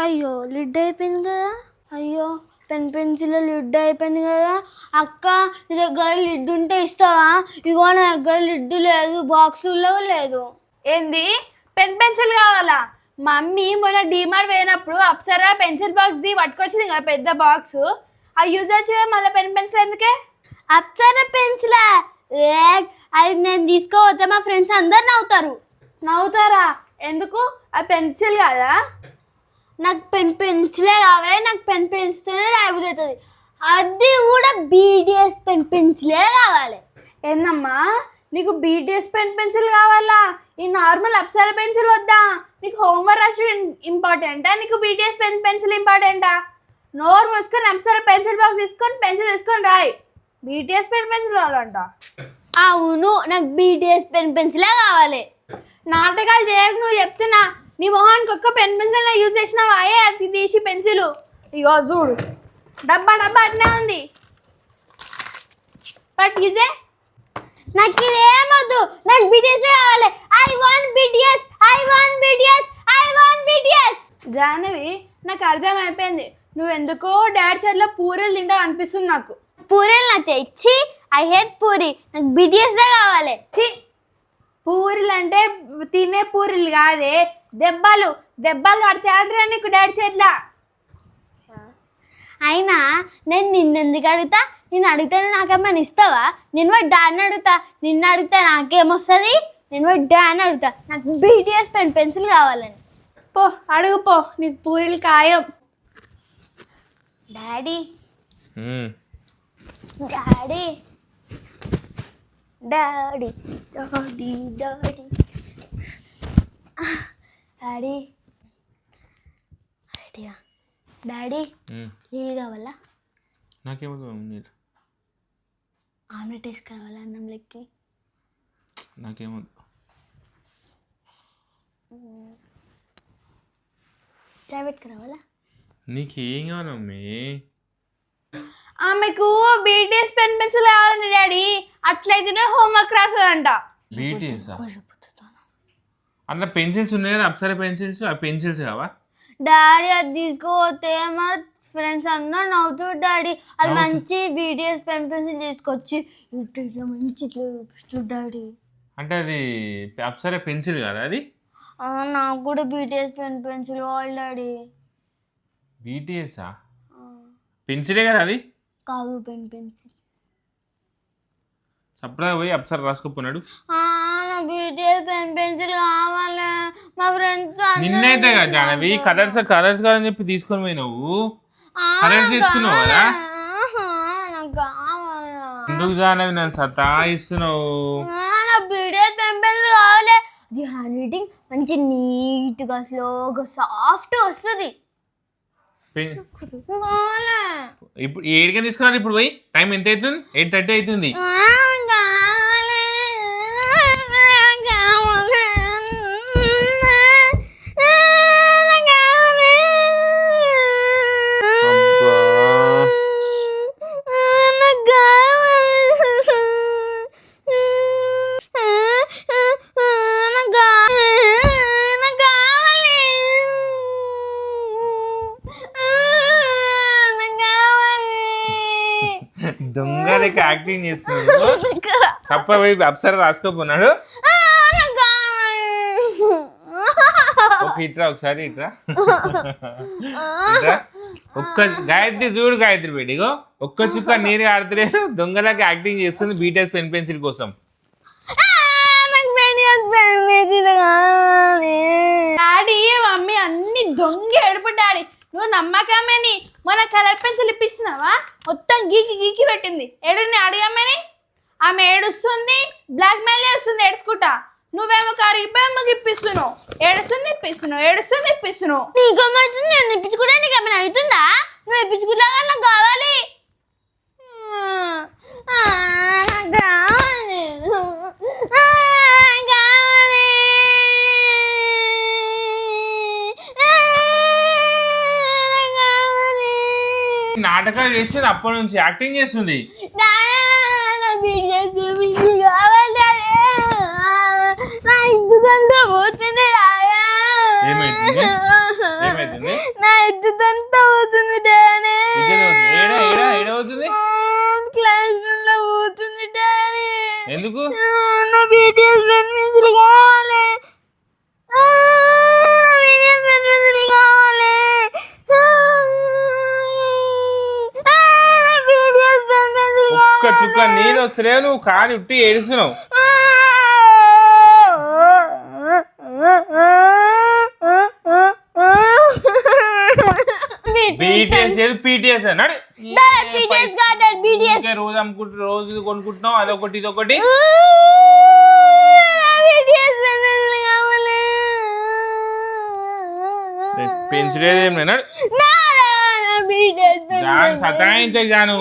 అయ్యో లిడ్ అయిపోయింది కదా. అయ్యో పెన్సిల్ లిడ్ అయిపోయింది కదా. అక్క నీ దగ్గర లిడ్ ఉంటే ఇస్తావా? ఇగో నా దగ్గర లిడ్ లేదు, బాక్సుల్లో లేదు. ఏంది పెన్సిల్ కావాలా? మమ్మీ మొన్న డీమార్ట్ పోయినప్పుడు అప్సరా పెన్సిల్ బాక్స్ ది పట్టుకొచ్చింది కదా పెద్ద బాక్స్. ఆ యూజ్ వచ్చేదా మళ్ళీ పెన్సిల్ ఎందుకే? అప్సరా పెన్సిలా? అది నేను తీసుకోవద్దా, మా ఫ్రెండ్స్ అందరు నవ్వుతారా? ఎందుకు? అది పెన్సిల్ కదా. నాకు పెన్సిలే కావాలి, నాకు పెన్సిల్తోనే రాయబుద్ధి అవుతుంది. అది కూడా బీడిఎస్ పెన్సిలే కావాలి. ఏందమ్మా నీకు బీటీఎస్ పెన్సిల్ కావాలా? ఈ నార్మల్ అప్సరా పెన్సిల్ వద్దా? నీకు హోంవర్క్ రాసి ఇంపార్టెంటా, నీకు బీటీఎస్ పెన్సిల్ ఇంపార్టెంటా? నోరు మూసుకొని అప్సరా పెన్సిల్ బాక్స్ తీసుకొని పెన్సిల్ తీసుకొని రాయి. బీటీఎస్ పెన్సిల్ కావాలంట. అవును, నాకు బీటీఎస్ పెన్సిలే కావాలి. నాటకాలు చేయకు, నువ్వు చెప్తున్నా. నీ మొహానికి ఒక్క పెన్సిల్ యూజ్ చేసినావా? అది తీసి పెన్సిల్ ఇగో చూడు, డబ్బా అట్నే ఉంది. బట్ యూజే నాకు ఇదేమొద్దు, నాకు బీటీఎస్ కావాలి. I want BTS, I want BTS, I want BTS. Jahnavi, నాకు అర్థమైపోయింది. నువ్వెందుకో డాడీ సైడ్లో పూరీలు తింటావు అనిపిస్తుంది నాకు. పూరీలు నాకు ఇచ్చి, ఐ హేట్ పూరి, నాకు బీటీఎస్దే కావాలి. పూరీలు అంటే తినే పూరీలు కాదే, దెబ్బలు పడితే అంటే నీకు డాడీ చేతిలో. అయినా నేను నిన్నెందుకు అడుగుతా? నేను అడిగితే నాకేమైనా ఇస్తావా? నేను పోయి డాడీని అడుగుతా. నిన్ను అడిగితే నాకేమొస్తుంది? నేను పోయి డాడీని అడుగుతా, నాకు బీటీఎస్ పెన్సిల్ కావాలని. పో అడుగు పో, నీకు పూరీలు ఖాయం. Daddy daddy daddy daddy daddy daddy idea. Daddy నీళ్ళు కావాలా? నాకేమో నీళ్ళు. ఆమ్లెట్ వేసి కావాలా అన్నంలోకి? నాకేమో. చాయ్ పెట్టుకురావాలా? నీకేం కావాలి మమ్మీ? ఆమెకు బీటీఎస్ పెన్సిల్ కావాలండి డాడీ, అట్లయితేనే హోంవర్క్ రాస్తుందంట. బీటీఎస్ అట్లా పెన్సిల్స్ ఉన్నాయి కదా, అప్సరా పెన్సిల్స్, ఆ పెన్సిల్స్ కావా? డాడీ అది తీసుకోపోతే మా ఫ్రెండ్స్ అందరూ నవ్వుతారు డాడీ. అది మంచి బీటీఎస్ పెన్సిల్ తీసుకొచ్చి ఇట్లా మంచి ఇట్లా చూపిస్తుంది డాడీ. అంటే అది అప్సరా పెన్సిల్ కదా అది? నాకు కూడా బీటీఎస్ పెన్సిల్ కావాలి డాడీ. బీటీఎస్ఆ? పెన్సిలే కదా అది? కాదు, పెన్సిల్. సప్లై పోయి అప్సరా రాసుకోపోయినాడు. బీటీఎస్ పెన్సిల్ కావాలి, మా ఫ్రెండ్స్ నిన్నైతే కదా జానవి కలర్స్ కావాలని చెప్పి తీసుకొని పోయినావు. కలర్స్ తీసుకున్నావు కదా? ఎందుకు జానవి నన్ను సతాయిస్తున్నావు? బీటీఎస్ పెన్సిల్ కావాలి. అది హ్యాండ్ రైటింగ్ మంచి నీట్గా స్లోగా సాఫ్ట్ వస్తుంది. ఇప్పుడు 7కి తీసుకున్నాడు. ఇప్పుడు పోయి టైం ఎంత అవుతుంది? 8:30 అవుతుంది. దొంగలకి యాక్టింగ్ చేస్తున్నాడు. చప్ప పోయి అప్సరా రాసుకోపోన్నాడు. ఇట్రా ఒకసారి ఇట్రా. ఒక్క గాయత్రి చూడు, గాయత్రి బేటిగో ఒక్క చుక్క నీరు ఆడతలేదు. దొంగలకి యాక్టింగ్ చేస్తుంది బీటీఎస్ పెన్సిల్ కోసం. డాడీ మమ్మీ అన్ని దొంగ ఏడుపు డాడీ. నువ్వు నమ్మకమని మన కలర్ పెన్సిల్ ఇప్పిస్తున్నావా? మొత్తం గీకి పెట్టింది. ఏడుని అడిగమ్మని ఆమె ఏడుస్తుంది, బ్లాక్ మెయిల్ చేస్తుంది ఏడుచుకుంటా. నువ్వేమో కరిగిపోయి అమ్మకి ఇప్పిస్తున్నావు. ఏడుస్తుంది ఇప్పిస్తున్నావు. నీకేమవుతుంది? నేను ఇప్పించుకుంటే నీకేమైనా అవుతుందా? నువ్వు ఇప్పించుకుంటా నాకు కావాలి. నాటకాలు చేస్తుంది, అప్పటి నుంచి యాక్టింగ్ చేస్తుంది. ఏమైతుంది నా ఎద్దుతంతా అవుతుంది డాడీ. ఏడవుతుంది క్లాస్ రూమ్ లో పోతుంది డాడీ. ఎందుకు నా బీటీఎస్ పెన్సిల్ కావాలి. బీటీఎస్ పెన్సిల్ కావాలి. బీటీఎస్ పెన్సిల్ ఒక్క చుక్క నీళ్ళు వస్తలే నువ్వు కాలు ఉట్టి ఏడుస్తున్నావు బీటీఎస్ ఏది పీటీఎస్ అన్నాడు రోజు అమ్ముకుంటు రోజు కొనుక్కుంటున్నావు అదొకటి ఇదొకటి పెన్సిల్ ఏదేం లేనాడు సతాయించాను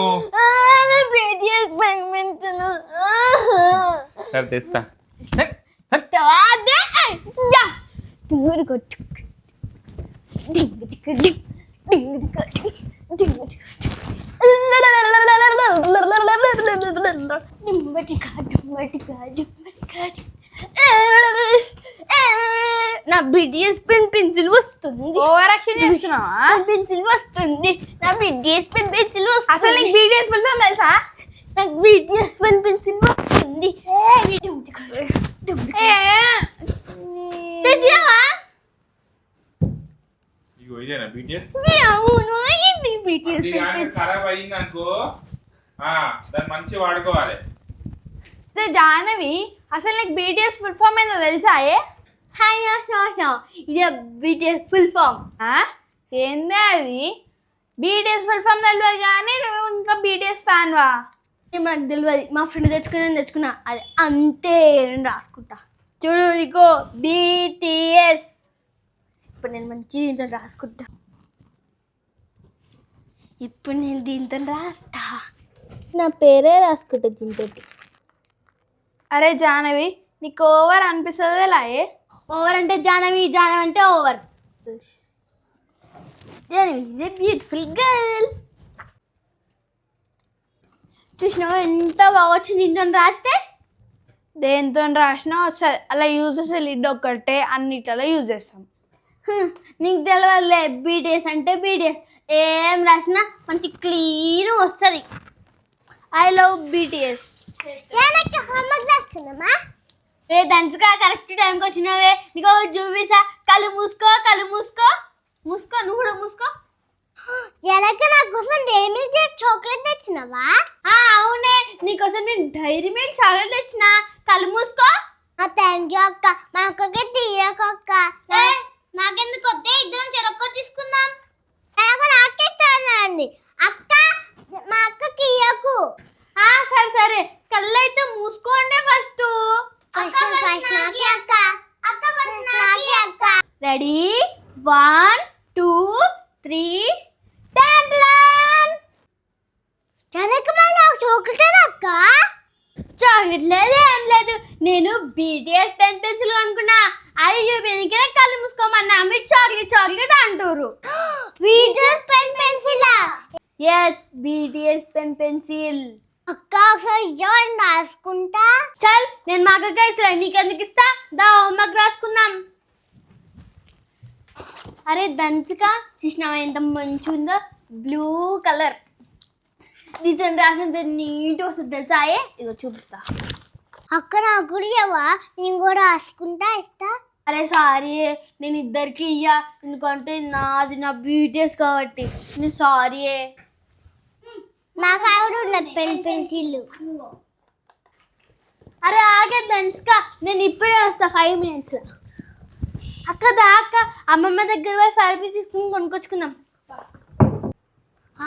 సరే తెస్తా నా బిటిఎస్ పెన్సిల్ వస్తుంది. ఓవర్ యాక్షన్ చేస్తున్నావా? పెన్సిల్ వస్తుంది. నా బిటిఎస్ పెన్సిల్ వస్తుంది. అసలు నీకు బీటీఎస్ ఫిల్మ్ తెలుసా? నాకు బిటిఎస్ పెన్సిల్ వస్తుంది. తెచ్చినావా? ఇగో ఇదేనా బీటీఎస్ అవును, ఇది బిటిఎస్ ఖరాబ్ అయ్యింది అనుకో దాన్ని మంచిగా వాడుకోవాలి. జాహ్నవి అసలు నీకు బీటీఎస్ ఫుల్ ఫామ్ ఏందో తెలుసా? ఇది బిటిఎస్ ఫుల్ ఫామ్. ఏందే అది? బీటీఎస్ ఫుల్ ఫామ్ తెలియదు కానీ నువ్వు ఇంకా బీటీఎస్ ఫ్యాన్ వా? మనకు తెలియదు, మా ఫ్రెండ్ తెచ్చుకున్నా అది అంతే నేను రాసుకుంటా. చూడు ఇగో బిటిఎస్. ఇప్పుడు నేను మంచి దీంతో రాసుకుంటా. ఇప్పుడు నేను దీంతో రాస్తా. నా పేరే రాసుకుంటా దీంతో. అరే జాహ్నవి నీకు ఓవర్ అనిపిస్తుంది లాయే? ఓవర్ అంటే జాహ్నవి, జాహ్నవి అంటే over. Jahnavi is a beautiful girl. చూసినావా ఎంత బాగా వచ్చింది దీంతో రాస్తే? దేంతో రాసినా వస్తుంది. అలా యూజ్ చేసే లిడ్ ఒక్కటే అన్నిట్లలో యూజ్ చేస్తాం. నీకు తెలియదులే, బీటీఎస్ అంటే బీటీఎస్. ఏం రాసినా మంచి క్లీన్ వస్తుంది. I love BTS. ఏ దంచుగా కరెక్ట్ టైంకి వచ్చినావే. నీకు చూపిసా. కళ్ళు మూసుకో, కళ్ళు మూసుకో. మూసుకో, నువ్వు కూడా మూసుకో. నా కోసం డైరీ మిల్క్ చాక్లెట్ తెచ్చినావా? అవునే, నీకోసం నేను డైరీ మిల్క్ చాక్లెట్ తెచ్చిన. కళ్ళు మూసుకో. థ్యాంక్ యూ అక్క. మా అక్కకి తీయక అక్క. నాకెందుకు వద్దే, ఇద్దరం చెరొక్కటి తీసుకుందాం. నాకేస్తానండి అక్క, మా అక్కకి ఇయ్యకు. సరే సరే, కళ్ళు అయితే మూసుకోండి ఫస్ట్. రెడీ 1 2 3. చాక్లెట్ లేదు, ఏం లేదు. నేను బీటీఎస్ పెన్సిల్ అనుకున్నా. అది చూపించే కళ్ళు మూసుకోమన్నా. మీరు చాక్లెట్ చాక్లెట్ అంటారు. BTS pencil. Yes, BTS pencil. అక్క ఒకసారి ఇవ్వండి, రాసుకుంటా. చల్, నేను మా అక్కకి ఇస్తా. నీకెందుకు ఇస్తా? దా హోంవర్క్ రాసుకుందాం. అరే దంచుక, చూసినావా ఎంత మంచి ఉందో? Blue colour. దీంతో రాసినంత నీట్ వస్తుంది తెలుసా? ఇగో చూపిస్తా. అక్క నాకు కూడా ఇవ్వవా? నేను కూడా రాసుకుంటా, ఇస్తా. అరే సారీ, నేను ఇద్దరికి ఇయ్యా. ఎందుకంటే నాది నా బీటీఎస్ కాబట్టి. నేను సారీ. నాకు ఆవిడ ఉన్న పెన్సిల్. అరే ఆగే దంచుక, నేను ఇప్పుడే వస్తా 5 minutes. అక్క దా అక్క, అమ్మమ్మ దగ్గర పోయి 5 rupees తీసుకుని కొనుక్కొచ్చుకుందాం.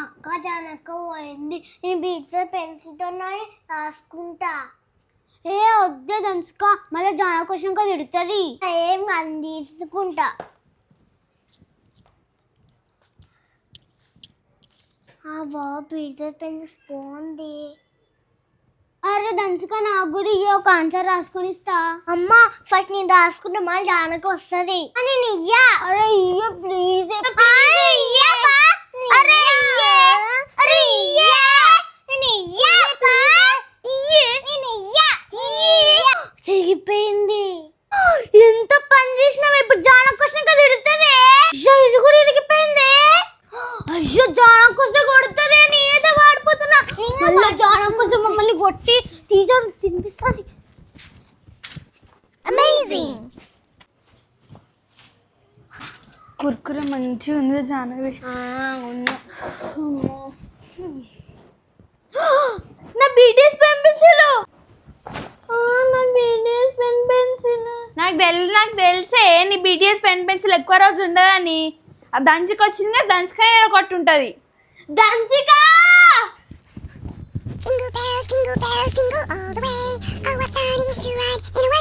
అక్క జానక్క పోయింది. నేను బీట్స్ పెన్సిల్తో రాసుకుంటా. ఏ వద్దే దంచుక, మళ్ళీ జాన క్వశ్చన్ తిడుతుంది. ఏం అంది, తీసుకుంటా. బీట్స్ పెన్సిల్ బాగుంది. అరే దంచుక, నాకు కూడా ఇయ్య, ఒక ఆన్సర్ రాసుకొని ఇస్తా. అమ్మా ఫస్ట్ నేను రాసుకుంటే మళ్ళీ జానకి వస్తుంది. నేను ఇయ్యా. అరే ఇయ్య ప్లీజ్. సిగిపోయింది. ఎంత పని చేసినావు. ఇప్పుడు జాన క్వశ్చన్ కదా తిడుతుంది. ఇది కూడా జానం కోసం కొడుతుంది నేనైతే వాడిపోతున్నా మళ్ళీ జానం కోసం మమ్మల్ని కొట్టి తీసాడు తినిపిస్తుంది అమేజింగ్ కుర్కుర మంచిగా ఉంది జానవి. నా బీటీఎస్ పెన్ పెన్సిల్ నా బీటీఎస్ పెన్ పెన్సిల్ నాకు తెలిసే నీ బీటీఎస్ పెన్ పెన్సిల్ ఎక్కువ రోజు ఉండదని. ఆ దంచికి వచ్చింది కదా దంచికాయ కొట్టు ఉంటుంది. దంచికా Jingle bells, jingle all the way. Oh, what fun it is to ride in a